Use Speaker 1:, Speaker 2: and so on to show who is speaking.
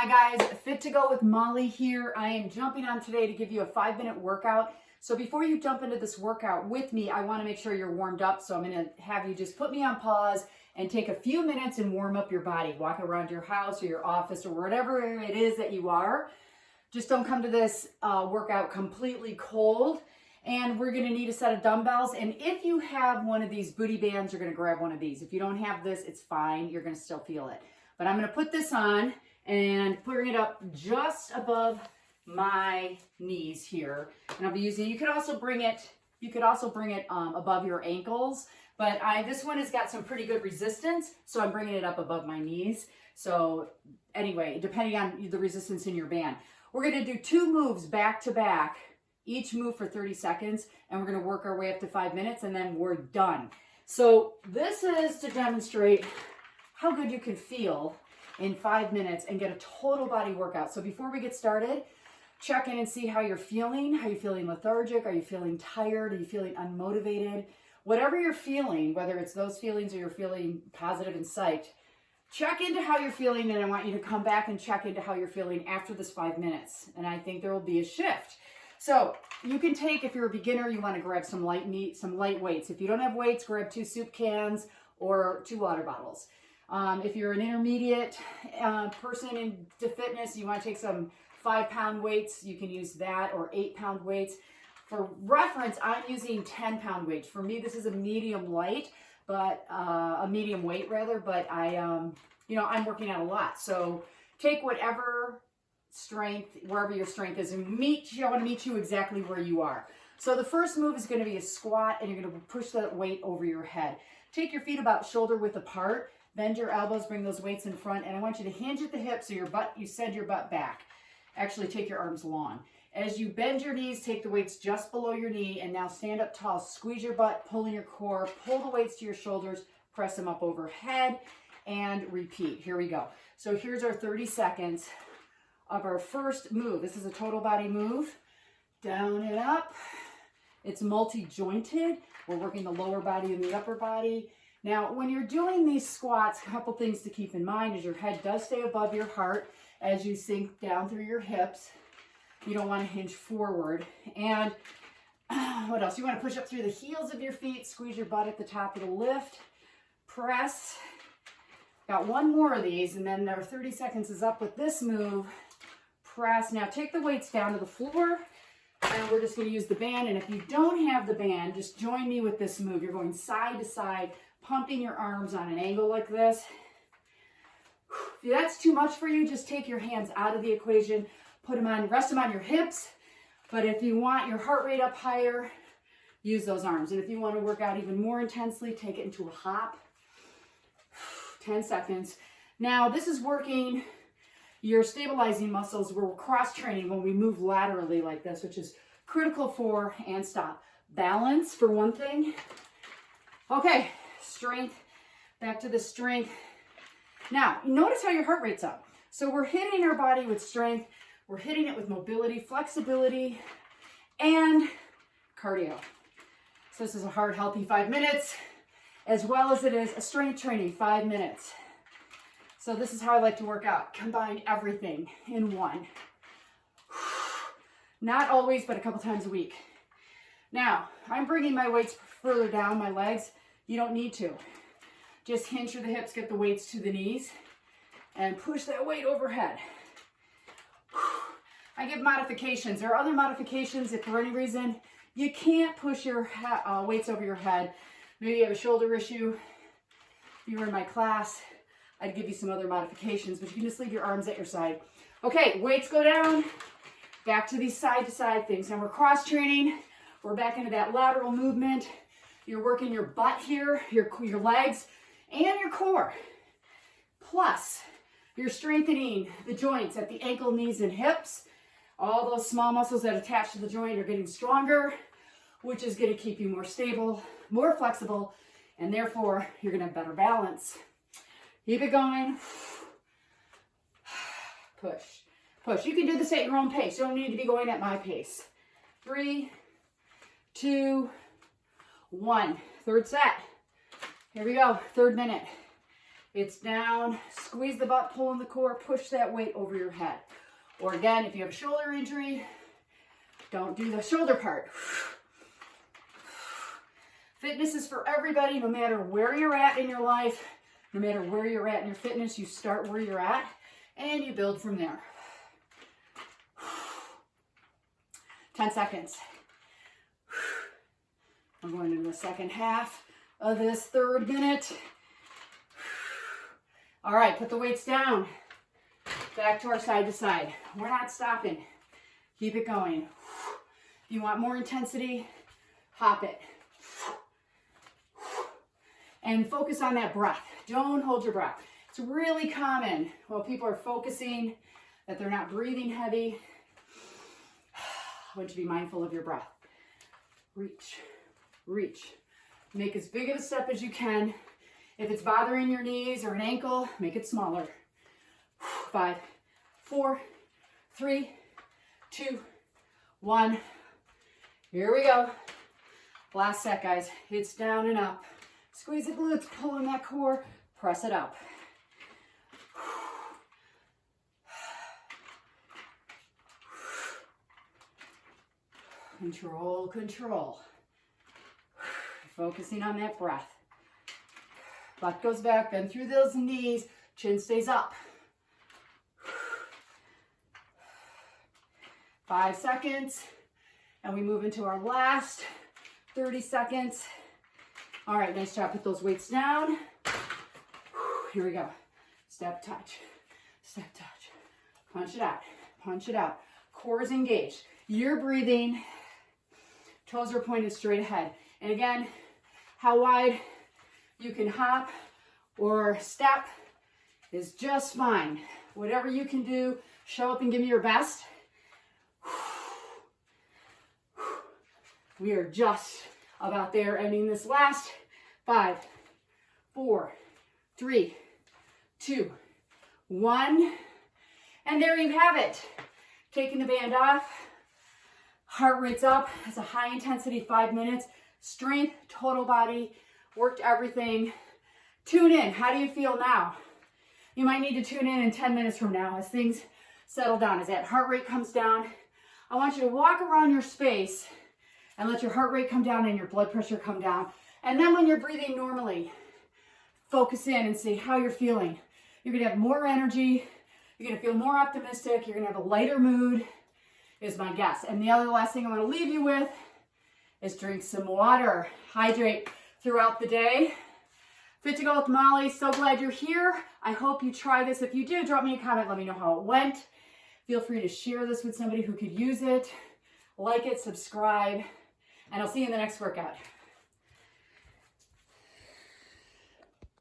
Speaker 1: Hi guys, Fit to Go with Molly here. I am jumping on today to give you a 5-minute workout. So before you jump into this workout with me, I want to make sure you're warmed up. So I'm going to have you just put me on pause and take a few minutes and warm up your body. Walk around your house or your office or whatever it is that you are. Just don't come to this workout completely cold. And we're going to need a set of dumbbells. And if you have one of these booty bands, you're going to grab one of these. If you don't have this, it's fine. You're going to still feel it. But I'm going to put this on and bring it up just above my knees here. And I'll be using, you could also bring it above your ankles, but this one has got some pretty good resistance, so I'm bringing it up above my knees. So anyway, depending on the resistance in your band. We're gonna do 2 moves back to back, each move for 30 seconds, and we're gonna work our way up to 5 minutes, and then we're done. So this is to demonstrate how good you can feel in 5 minutes and get a total body workout. So before we get started, check in and see how you're feeling. Are you feeling lethargic? Are you feeling tired? Are you feeling unmotivated? Whatever you're feeling, whether it's those feelings or you're feeling positive and psyched, check into how you're feeling, and I want you to come back and check into how you're feeling after this 5 minutes. And I think there will be a shift. So you can take, if you're a beginner, you want to grab some light weights. If you don't have weights, grab 2 soup cans or 2 water bottles. If you're an intermediate person into fitness, you want to take some 5-pound weights, you can use that, or 8-pound weights. For reference, I'm using 10-pound weights. For me, this is a medium light, but a medium weight rather, but I'm working out a lot. So take whatever strength, wherever your strength is, and I want to meet you exactly where you are. So the first move is going to be a squat, and you're going to push that weight over your head. Take your feet about shoulder width apart. Bend your elbows, bring those weights in front, and I want you to hinge at the hips so you send your butt back. Actually, take your arms long. As you bend your knees, take the weights just below your knee, and now stand up tall. Squeeze your butt, pull in your core, pull the weights to your shoulders, press them up overhead, and repeat. Here we go. So here's our 30 seconds of our first move. This is a total body move. Down and up. It's multi-jointed. We're working the lower body and the upper body. Now, when you're doing these squats, a couple things to keep in mind is your head does stay above your heart as you sink down through your hips. You don't want to hinge forward. And what else? You want to push up through the heels of your feet, squeeze your butt at the top of the lift, press. Got one more of these, and then our 30 seconds is up with this move. Press. Now take the weights down to the floor, and we're just going to use the band. And if you don't have the band, just join me with this move. You're going side to side, pumping your arms on an angle like this. If that's too much for you, just take your hands out of the equation, rest them on your hips. But if you want your heart rate up higher, use those arms. And if you want to work out even more intensely, take it into a hop. 10 seconds. Now this is working your stabilizing muscles. We're cross-training when we move laterally like this, which is critical for, and stop, balance for one thing. Okay, strength, back to the strength. Now, notice how your heart rate's up. So we're hitting our body with strength, we're hitting it with mobility, flexibility, and cardio. So this is a hard, healthy 5 minutes, as well as it is a strength training 5 minutes. So this is how I like to work out. Combine everything in one. Not always, but a couple times a week. Now, I'm bringing my weights further down my legs. You don't need to. Just hinge through the hips, get the weights to the knees, and push that weight overhead. I give modifications. There are other modifications if for any reason you can't push your weights over your head. Maybe you have a shoulder issue. If you were in my class, I'd give you some other modifications, but you can just leave your arms at your side. Okay, weights go down. Back to these side-to-side things. Now we're cross-training. We're back into that lateral movement. You're working your butt here, your legs, and your core. Plus, you're strengthening the joints at the ankle, knees, and hips. All those small muscles that attach to the joint are getting stronger, which is going to keep you more stable, more flexible, and therefore, you're going to have better balance. Keep it going. Push. Push. You can do this at your own pace. You don't need to be going at my pace. 3, 2, 1. Third set. Here we go. 3rd minute. It's down, squeeze the butt, pull in the core, push that weight over your head. Or again, if you have a shoulder injury, don't do the shoulder part. Fitness is for everybody, no matter where you're at in your life, no matter where you're at in your fitness, you start where you're at and you build from there. 10 seconds. I'm going into the second half of this third minute. All right, put the weights down. Back to our side to side. We're not stopping. Keep it going. If you want more intensity, hop it. And focus on that breath. Don't hold your breath. It's really common while people are focusing that they're not breathing heavy. I want you to be mindful of your breath. Reach, reach. Make as big of a step as you can. If it's bothering your knees or an ankle, make it smaller. 5, 4, 3, 2, 1. Here we go. Last set, guys. It's down and up. Squeeze the glutes, pull in that core, press it up. Control, control. Focusing on that breath. Butt goes back, bend through those knees, chin stays up. 5 seconds, and we move into our last 30 seconds. All right, nice job. Put those weights down. Here we go. Step, touch, step, touch. Punch it out, punch it out. Core is engaged. You're breathing. Toes are pointed straight ahead. And again, how wide you can hop or step is just fine. Whatever you can do, show up and give me your best. We are just about there, ending this last 5, 4, 3, 2, 1. And there you have it. Taking the band off. Heart rate's up. It's a high intensity 5 minutes. Strength, total body, worked everything. Tune in. How do you feel now? You might need to tune in 10 minutes from now as things settle down, as that heart rate comes down. I want you to walk around your space and let your heart rate come down and your blood pressure come down. And then when you're breathing normally, focus in and see how you're feeling. You're gonna have more energy. You're gonna feel more optimistic. You're gonna have a lighter mood, is my guess. And the other last thing I wanna leave you with is drink some water. Hydrate throughout the day. Fit to go with Molly. So glad you're here. I hope you try this. If you do, drop me a comment. Let me know how it went. Feel free to share this with somebody who could use it. Like it, subscribe, and I'll see you in the next workout.